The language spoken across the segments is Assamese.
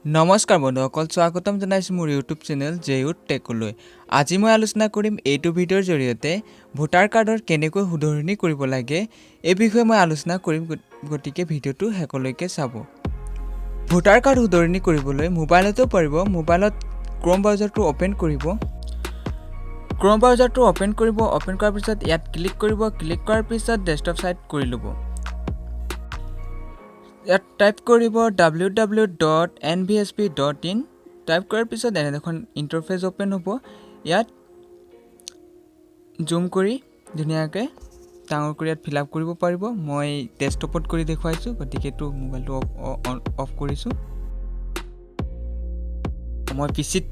নমস্কাৰ বন্ধুসকল, স্বাগতম জনাইছোঁ মোৰ ইউটিউব চেনেল জেউট টেকলৈ। আজি মই আলোচনা কৰিম এইটো ভিডিঅ'ৰ জৰিয়তে ভোটাৰ কাৰ্ডৰ কেনেকৈ শুধৰণি কৰিব লাগে এই বিষয়ে মই আলোচনা কৰিম, গতিকে ভিডিঅ'টো শেষলৈকে চাব। ভোটাৰ কাৰ্ড শুধৰণি কৰিবলৈ মোবাইলতো পাৰিব। মোবাইলত ক্ৰম ব্ৰাউজাৰটো অ'পেন কৰিব। ক্ৰম ব্ৰাউজাৰটো অ'পেন কৰাৰ পিছত ইয়াত ক্লিক কৰিব। ক্লিক কৰাৰ পিছত ডেস্কটপ ছাইট কৰি ল'ব। ইয়াত টাইপ কৰিব www.nvsp.in। টাইপ কৰাৰ পিছত এনে এখন ইণ্টাৰফেচ অ'পেন হ'ব। ইয়াত জুম কৰি ধুনীয়াকৈ ডাঙৰ কৰি ইয়াত ফিল আপ কৰিব পাৰিব। মই ডেস্কটপত কৰি দেখুৱাইছোঁ, গতিকে এইটো মোবাইলটো অফ কৰিছোঁ। মই পিচিত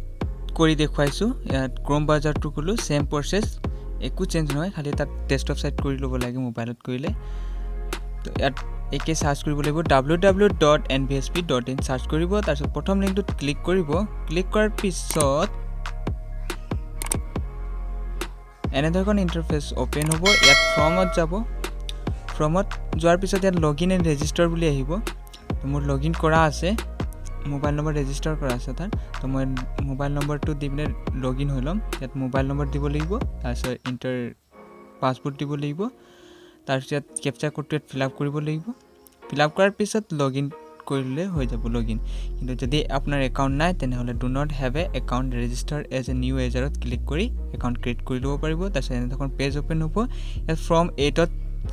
কৰি দেখুৱাইছোঁ। ইয়াত ক্ৰম ব্ৰাউজাৰটো খোলোঁ, ছেম প্ৰচেছ, একো চেঞ্জ নহয়, খালি তাত ডেস্কটপ ছাইট কৰি ল'ব লাগে মোবাইলত কৰিলে। তো ইয়াত একে সাৰ্চ কৰিব লাগিব www.nvsp.in সাৰ্চ কৰিব। তাৰপিছত প্ৰথম লিংকটোত ক্লিক কৰিব। ক্লিক কৰাৰ পিছত এনেধৰণৰ ইণ্টাৰফেচ অ'পেন হ'ব। ইয়াত ফৰ্মত যাব। ফৰ্মত যোৱাৰ পিছত ইয়াত লগইন এণ্ড ৰেজিষ্টাৰ বুলি আহিব। তো মোৰ লগইন কৰা আছে, মোবাইল নম্বৰ ৰেজিষ্টাৰ কৰা আছে তাত। তো মই মোবাইল নম্বৰটো দি পিনে লগইন হৈ ল'ম। ইয়াত মোবাইল নম্বৰ দিব লাগিব, তাৰপিছত পাছৱৰ্ড দিব লাগিব, তাৰপিছত কেপচা কোডটো ইয়াত ফিল আপ কৰিব লাগিব। ফিল আপ কৰাৰ পিছত লগইন কৰিলে হৈ যাব লগইন। কিন্তু যদি আপোনাৰ একাউণ্ট নাই তেনেহ'লে do not have a account register as a new ইউজাৰত ক্লিক কৰি একাউণ্ট ক্ৰিয়েট কৰি ল'ব পাৰিব। তাৰপিছত এনেধৰণৰ পেজ অ'পেন হ'ব। ইয়াত ফ্ৰম 8ত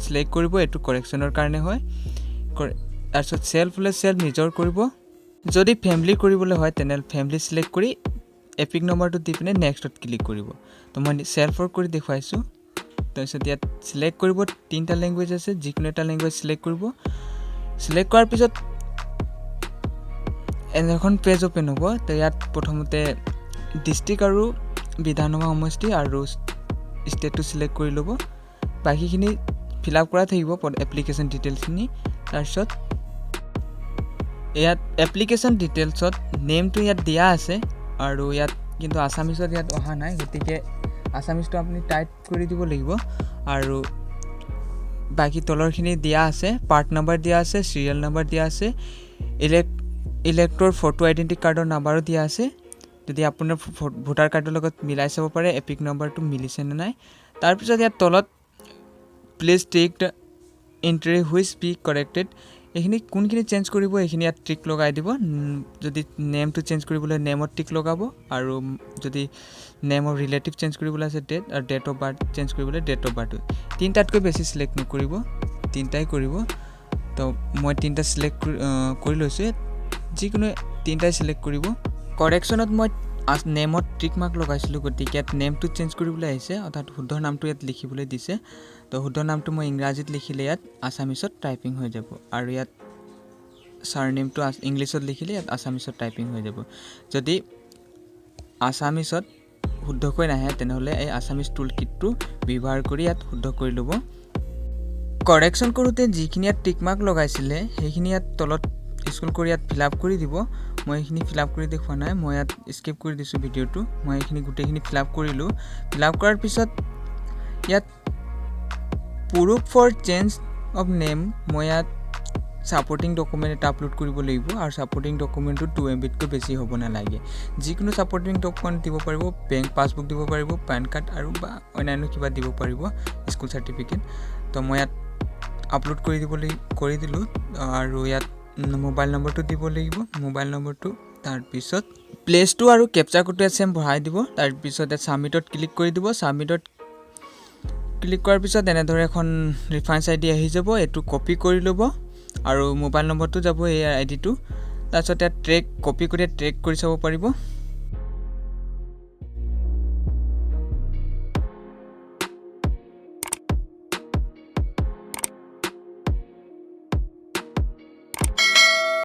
চিলেক্ট কৰিব, এইটো কাৰেকশ্যনৰ কাৰণে হয়। তাৰপিছত চেল্ফ হ'লে চেল্ফ নিজৰ কৰিব। যদি ফেমিলি কৰিবলৈ হয় তেনেহ'লে ফেমিলি চিলেক্ট কৰি এপিক নম্বৰটো দি পিনে নেক্সটত ক্লিক কৰিব। তো মই চেল্ফৰ কৰি দেখুৱাইছোঁ। তাৰপিছত ইয়াত চিলেক্ট কৰিব, 3টা লেংগুৱেজ আছে, যিকোনো এটা লেংগুৱেজ চিলেক্ট কৰিব। চিলেক্ট কৰাৰ পিছত এনেখন পেজ অ'পেন হ'ব। তো ইয়াত প্ৰথমতে ডিষ্ট্ৰিক্ট আৰু বিধানসভা সমষ্টি আৰু ষ্টেটটো চিলেক্ট কৰি ল'ব। বাকীখিনি ফিল আপ কৰা থাকিব এপ্লিকেশ্যন ডিটেইলছখিনি। তাৰপিছত ইয়াত এপ্লিকেশ্যন ডিটেইলছত নেমটো ইয়াত দিয়া আছে, আৰু ইয়াত কিন্তু আছামিছত ইয়াত অহা নাই, গতিকে আছামিজটো আপুনি টাইপ কৰি দিব লাগিব। আৰু বাকী তলৰখিনি দিয়া আছে, পাৰ্ট নাম্বাৰ দিয়া আছে, চিৰিয়েল নাম্বাৰ দিয়া আছে, ইলেক্টৰ ফটো আইডেণ্টি কাৰ্ডৰ নাম্বাৰো দিয়া আছে। যদি আপোনাৰ ভোটাৰ কাৰ্ডৰ লগত মিলাই চাব পাৰে এপিক নম্বৰটো মিলিছে নে নাই। তাৰপিছত ইয়াত তলত please take the entry which be corrected, এইখিনি কোনখিনি চেঞ্জ কৰিব এইখিনি ইয়াত টিক লগাই দিব। যদি নেমটো চেঞ্জ কৰিবলৈ নেমত টিক লগাব, আৰু যদি নেম অফ ৰিলেটিভ চেঞ্জ কৰিবলৈ আছে ডেট, আৰু ডেট অফ বাৰ্থ চেঞ্জ কৰিবলৈ ডেট অফ বাৰ্থ। 3টাতকৈ বেছি চিলেক্ট নকৰিব, 3টাই কৰিব। তো মই 3টা চিলেক্ট কৰি লৈছোঁ, যিকোনো 3টাই চিলেক্ট কৰিব। কাৰেকশ্যনত মই নেমত টিক মাৰ্ক লগাইছিলোঁ, গতিকে ইয়াত নেমটো চেঞ্জ কৰিবলৈ আহিছে, অৰ্থাৎ শুদ্ধ নামটো ইয়াত লিখিবলৈ দিছে। তো শুদ্ধ নামটো মই ইংৰাজীত লিখিলে ইয়াত আছামিছত টাইপিং হৈ যাব, আৰু ইয়াত ছাৰনেমটো ইংলিছত লিখিলে ইয়াত আছামিছত টাইপিং হৈ যাব। যদি আছামিছত শুদ্ধকৈ নাহে তেনেহ'লে এই আছামিজ টুল কিটটো ব্যৱহাৰ কৰি ইয়াত শুদ্ধ কৰি ল'ব। কাৰেকশ্যন কৰোঁতে যিখিনি ইয়াত টিক মাৰ্ক লগাইছিলে সেইখিনি ইয়াত তলত স্ক্ৰল কৰি ইয়াত ফিল আপ কৰি দিব। মই এইখিনি ফিল আপ কৰি দেখুওৱা নাই, মই ইয়াত স্কিপ কৰি দিছোঁ ভিডিঅ'টো। মই এইখিনি গোটেইখিনি ফিল আপ কৰিলোঁ। ফিল আপ কৰাৰ পিছত ইয়াত proof for change of name, মই ইয়াত ছাপৰ্টিং ডকুমেণ্ট এটা আপলোড কৰিব লাগিব, আৰু ছাপৰ্টিং ডকুমেণ্টটো 2 MBতকৈ বেছি হ'ব নালাগে। যিকোনো ছাপৰ্টিং ডকুমেণ্ট দিব পাৰিব, বেংক পাছবুক দিব পাৰিব, পেন কাৰ্ড আৰু বা অন্যান্য কিবা দিব পাৰিব, স্কুল চাৰ্টিফিকেট। তো মই ইয়াত আপলোড কৰি দিলোঁ, আৰু ইয়াত মোবাইল নম্বৰটো দিব লাগিব, মোবাইল নম্বৰটো। তাৰপিছত প্লেচটো আৰু কেপচা কোডটো ইয়াত ছেম ভৰাই দিব। তাৰপিছত ইয়াত ছাবমিটত ক্লিক কৰি দিব। ছাবমিটত ক্লিক কৰাৰ পিছত এনেদৰে এখন ৰেফাৰেঞ্চ ID আহি যাব, এইটো কপি কৰি ল'ব, আৰু মোবাইল নম্বৰটো যাব এই ID টো। তাৰপিছত ইয়াত কপি কৰি ট্ৰেক কৰি চাব পাৰিব।